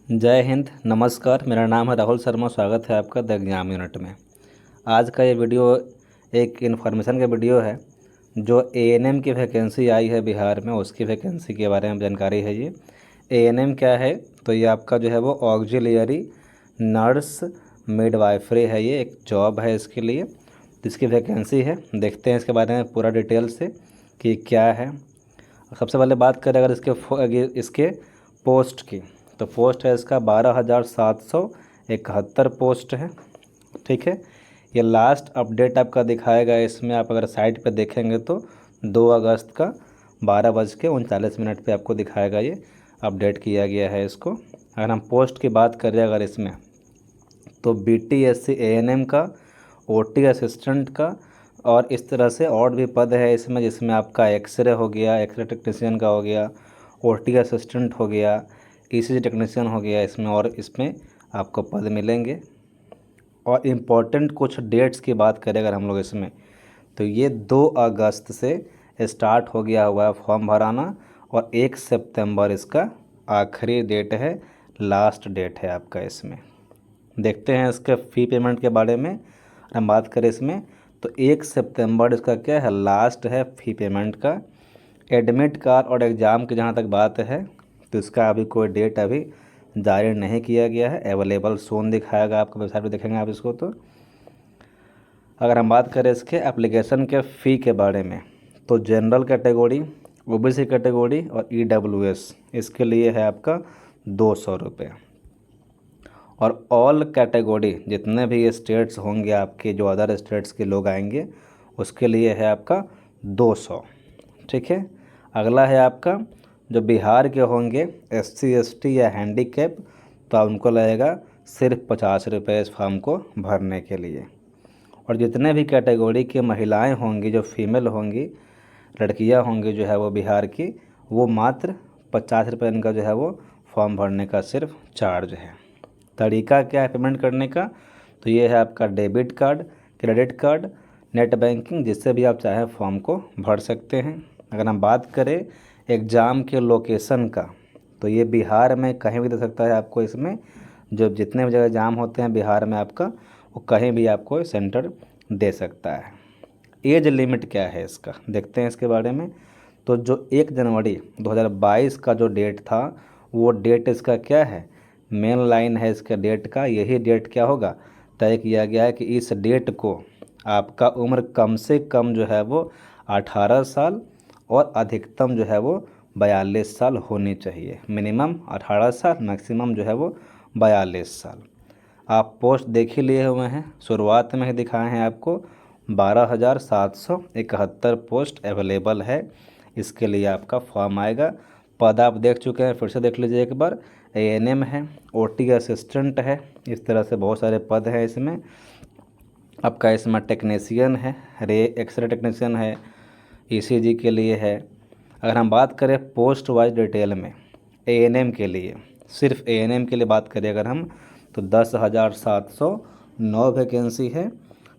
जय हिंद, नमस्कार। मेरा नाम है राहुल शर्मा। स्वागत है आपका द एग्जाम यूनिट में। आज का ये वीडियो एक इन्फॉर्मेशन का वीडियो है। जो एएनएम की वैकेंसी आई है बिहार में, उसकी वैकेंसी के बारे में जानकारी है। ये एएनएम क्या है, तो ये आपका जो है वो ऑक्सिलियरी नर्स मिडवाइफरी है। ये एक जॉब है इसके लिए, जिसकी वैकेंसी है। देखते हैं इसके बारे में पूरा डिटेल से कि क्या है। सबसे पहले बात करें अगर इसके पोस्ट की, तो पोस्ट है इसका 12,771 पोस्ट है। ठीक है, ये लास्ट अपडेट आपका दिखाएगा इसमें। आप अगर साइट पे देखेंगे तो 2 अगस्त का 12:39 पे आपको दिखाएगा। ये अपडेट किया गया है इसको। अगर हम पोस्ट की बात करें अगर इसमें, तो BTSC एएनएम का, OT असिस्टेंट का, और इस तरह से और भी पद है इसमें, जिसमें आपका एक्सरे हो गया, एक्सरे टेक्नीशियन का हो गया, OT असिस्टेंट हो गया, ECG टेक्नीशियन हो गया इसमें, और इसमें आपको पद मिलेंगे। और इम्पोर्टेंट कुछ डेट्स की बात करें अगर हम लोग इसमें, तो ये 2 अगस्त से स्टार्ट हो गया हुआ है फॉर्म भराना, और 1 सितंबर इसका आखिरी डेट है, लास्ट डेट है आपका इसमें। देखते हैं इसके फ़ी पेमेंट के बारे में। हम बात करें इसमें, तो 1 सितंबर इसका क्या है, लास्ट है फ़ी पेमेंट का। एडमिट कार्ड और एग्ज़ाम की जहाँ तक बात है, तो इसका अभी कोई डेट अभी जारी नहीं किया गया है। अवेलेबल सोन दिखाएगा आपको, वेबसाइट पर देखेंगे आप इसको। तो अगर हम बात करें इसके एप्लीकेशन के फ़ी के बारे में, तो जनरल कैटेगरी, OBC कैटेगरी और EWS, इसके लिए है आपका 200 रुपये। और ऑल कैटेगरी जितने भी स्टेट्स होंगे आपके, जो अदर स्टेट्स के लोग आएंगे, उसके लिए है आपका 200। ठीक है, अगला है आपका जो बिहार के होंगे SC ST या हैंडीकैप, तो उनको लगेगा सिर्फ 50 रुपये इस फॉर्म को भरने के लिए। और जितने भी कैटेगरी की महिलाएं होंगी, जो फीमेल होंगी, लड़कियां होंगी जो है वो बिहार की, वो मात्र 50 रुपये इनका जो है वो फॉर्म भरने का सिर्फ चार्ज है। तरीका क्या है पेमेंट करने का, तो ये है आपका debit card, credit card, net banking, जिससे भी आप चाहें फॉर्म को भर सकते हैं। अगर हम बात करें एग्ज़ाम के लोकेशन का, तो ये बिहार में कहीं भी दे सकता है आपको। इसमें जो जितने भी जगह एग्ज़ाम होते हैं बिहार में आपका, वो कहीं भी आपको सेंटर दे सकता है। एज लिमिट क्या है इसका, देखते हैं इसके बारे में। तो जो 1 जनवरी 2022 का जो डेट था, वो डेट इसका क्या है, मेन लाइन है इसका डेट का। यही डेट क्या होगा, तय किया गया है कि इस डेट को आपका उम्र कम से कम जो है वो 18 साल और अधिकतम जो है वो 42 साल होनी चाहिए। मिनिमम 18 साल, मैक्सिमम जो है वो 42 साल। आप पोस्ट देख ही लिए हुए हैं, शुरुआत में ही दिखाए हैं आपको। 12,771 पोस्ट अवेलेबल है। इसके लिए आपका फॉर्म आएगा। पद आप देख चुके हैं, फिर से देख लीजिए एक बार। ANM है, OT असिस्टेंट है, इस तरह से बहुत सारे पद हैं इसमें। आपका इसमें टेक्नीशियन है, एक्सरे टेक्नीशियन है, ECG के लिए है। अगर हम बात करें पोस्ट वाइज डिटेल में, ANM के लिए, सिर्फ ANM के लिए बात करें अगर हम, तो 10,709 वैकेंसी है।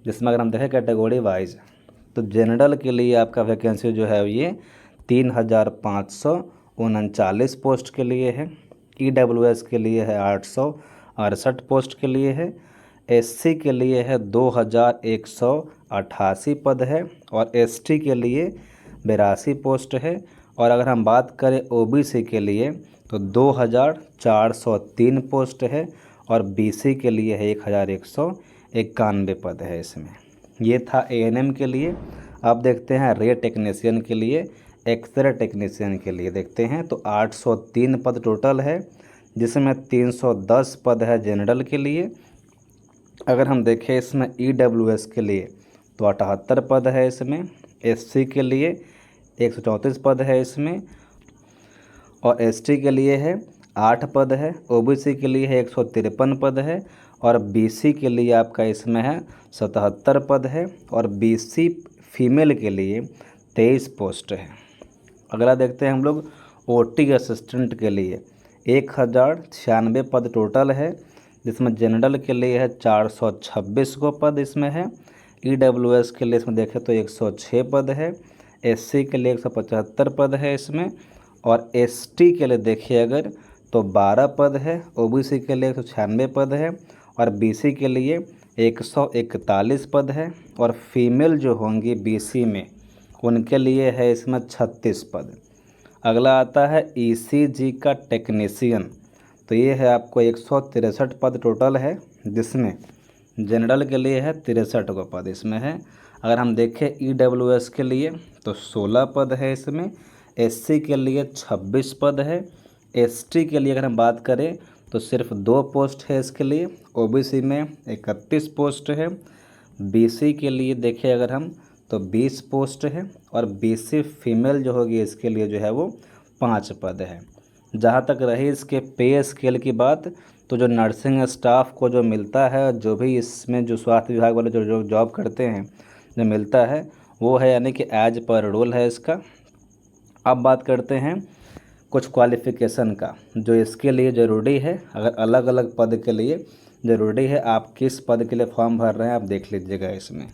जिसमें अगर हम देखें कैटेगरी वाइज, तो जनरल के लिए आपका वैकेंसी जो है ये 3,539 पोस्ट के लिए है। EWS के लिए है 868 पोस्ट के लिए है। SC के लिए है 2,188 पद है, और ST के लिए 82 पोस्ट है। और अगर हम बात करें OBC के लिए, तो 2,403 पोस्ट है, और BC के लिए है 1,191 पद है इसमें। ये था ANM के लिए। अब देखते हैं रे टेक्नीशियन के लिए, एक्सरे टेक्नीशियन के लिए देखते हैं। तो 803 पद टोटल है, जिसमें 310 पद है जनरल के लिए। अगर हम देखें इसमें EWS के लिए, तो 78 पद है इसमें। SC के लिए 134 पद है इसमें, और ST के लिए है 8 पद है। OBC के लिए है 153 पद है, और BC के लिए आपका इसमें है 77 पद है, और BC फीमेल के लिए 23 पोस्ट है। अगला देखते हैं हम लोग OT असिस्टेंट के लिए 1,096 पद टोटल है, जिसमें जनरल के लिए है 426 को पद इसमें है। EWS के लिए इसमें देखें तो 106 पद है। SC के लिए 175 पद है इसमें, और ST के लिए देखिए अगर, तो 12 पद है, ओबीसी के लिए 196 पद है और बीसी के लिए 141 पद है और फीमेल जो होंगी बीसी में उनके लिए है इसमें 36 पद। अगला आता है ईसीजी का टेक्नीशियन, तो ये है आपको 163 पद टोटल है, जिसमें जनरल के लिए है 63 को पद इसमें है। अगर हम देखें ईडब्ल्यूएस के लिए तो 16 पद है इसमें, एससी के लिए 26 पद है, एसटी के लिए अगर हम बात करें तो सिर्फ 2 पोस्ट है इसके लिए, ओबीसी में 31 पोस्ट है, बीसी के लिए देखें अगर हम तो 20 पोस्ट है और बीसी फीमेल जो होगी इसके लिए जो है वो 5 पद है। जहाँ तक रही इसके पे स्केल की बात, तो जो नर्सिंग स्टाफ को जो मिलता है, जो भी इसमें जो स्वास्थ्य विभाग वाले जो जॉब करते हैं जो मिलता है वो है यानी कि एज पर रोल है इसका। अब बात करते हैं कुछ क्वालिफ़िकेशन का जो इसके लिए ज़रूरी है, अगर अलग अलग पद के लिए ज़रूरी है, आप किस पद के लिए फॉर्म भर रहे हैं आप देख लीजिएगा इसमें।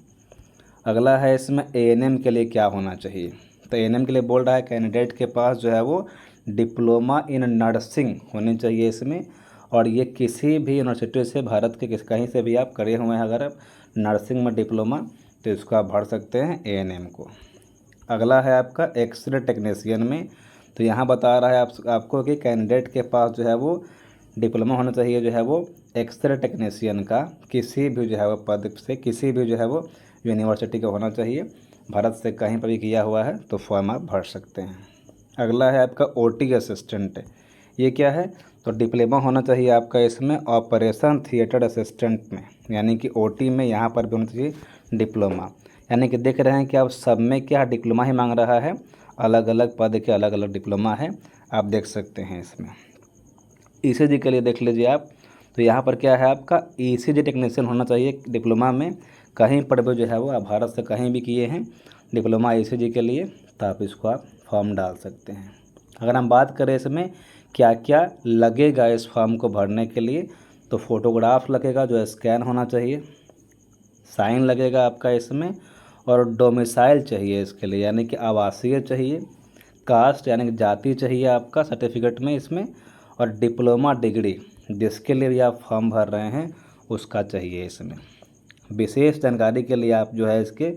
अगला है इसमें एएनएम के लिए क्या होना चाहिए, तो एएनएम के लिए बोल रहा है कैंडिडेट के पास जो है वो डिप्लोमा इन नर्सिंग होनी चाहिए इसमें, और ये किसी भी यूनिवर्सिटी से भारत के कहीं से भी आप करे हुए हैं अगर आप नर्सिंग में डिप्लोमा, तो इसको आप भर सकते हैं एएनएम को। अगला है आपका एक्सरे टेक्नीशियन में, तो यहाँ बता रहा है आपको कि कैंडिडेट के पास जो है वो डिप्लोमा होना चाहिए जो है वो एक्सरे टेक्नीशियन का, किसी भी जो है वो पद से, किसी भी जो है वो यूनिवर्सिटी का होना चाहिए, भारत से कहीं पर भी किया हुआ है तो फॉर्म आप भर सकते हैं। अगला है आपका ओटी असिस्टेंट, ये क्या है, तो डिप्लोमा होना चाहिए आपका इसमें ऑपरेशन थिएटर असिस्टेंट में, यानी कि ओटी में यहाँ पर भी होना चाहिए डिप्लोमा। यानी कि देख रहे हैं कि आप सब में क्या डिप्लोमा ही मांग रहा है, अलग अलग पद के अलग अलग डिप्लोमा है, आप देख सकते हैं इसमें। ईसीजी के लिए देख लीजिए आप, तो यहाँ पर क्या है आपका ईसीजी टेक्नीशियन होना चाहिए डिप्लोमा में, कहीं पर भी जो है वो आप भारत से कहीं भी किए हैं डिप्लोमा ईसीजी के लिए, तो आप इसको आप फॉर्म डाल सकते हैं। अगर हम बात करें इसमें क्या क्या लगेगा इस फॉर्म को भरने के लिए, तो फोटोग्राफ लगेगा जो स्कैन होना चाहिए, साइन लगेगा आपका इसमें, और डोमिसाइल चाहिए इसके लिए यानी कि आवासीय चाहिए, कास्ट यानी कि जाति चाहिए आपका सर्टिफिकेट में इसमें, और डिप्लोमा डिग्री जिसके लिए भी आप फॉर्म भर रहे हैं उसका चाहिए इसमें। विशेष जानकारी के लिए आप जो है इसके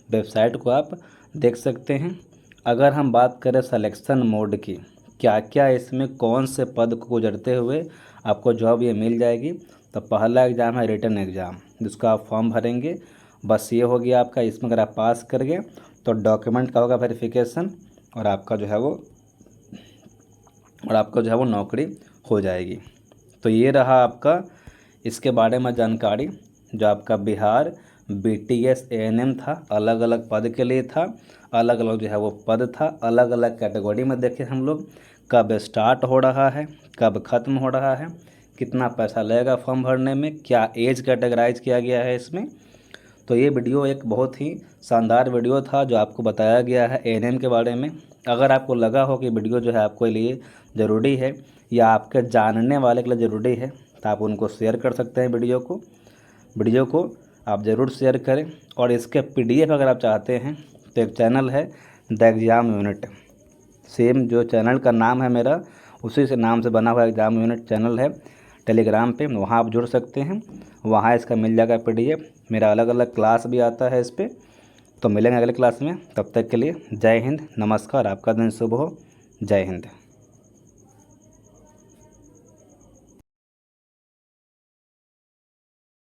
वेबसाइट को आप देख सकते हैं। अगर हम बात करें सिलेक्शन मोड की, क्या क्या इसमें कौन से पद को गुजरते हुए आपको जॉब ये मिल जाएगी, तो पहला एग्ज़ाम है रिटन एग्ज़ाम जिसका आप फॉर्म भरेंगे, बस ये हो गया आपका। इसमें अगर आप पास कर गए तो डॉक्यूमेंट का होगा वेरिफिकेशन और आपका जो है वो नौकरी हो जाएगी। तो ये रहा आपका इसके बारे में जानकारी, जो आपका बिहार बीटीएस एएनएम था, अलग अलग पद के लिए था, अलग अलग जो है वो पद था, अलग अलग कैटेगरी में देखे हम लोग, कब स्टार्ट हो रहा है, कब ख़त्म हो रहा है, कितना पैसा लगेगा फॉर्म भरने में, क्या एज कैटेगराइज किया गया है इसमें। तो ये वीडियो एक बहुत ही शानदार वीडियो था जो आपको बताया गया है एएनएम के बारे में। अगर आपको लगा हो कि वीडियो जो है आपके लिए ज़रूरी है या आपके जानने वाले के लिए ज़रूरी है, तो आप उनको शेयर कर सकते हैं। वीडियो को आप ज़रूर शेयर करें। और इसके पीडीएफ अगर आप चाहते हैं तो एक चैनल है द एग्ज़ाम यूनिट, सेम जो चैनल का नाम है मेरा उसी से नाम से बना हुआ एग्ज़ाम यूनिट चैनल है टेलीग्राम पे, वहाँ आप जुड़ सकते हैं, वहाँ इसका मिल जाएगा पीडीएफ। मेरा अलग अलग क्लास भी आता है इस पर। तो मिलेंगे अगले क्लास में, तब तक के लिए जय हिंद, नमस्कार, आपका दिन शुभ हो, जय हिंद।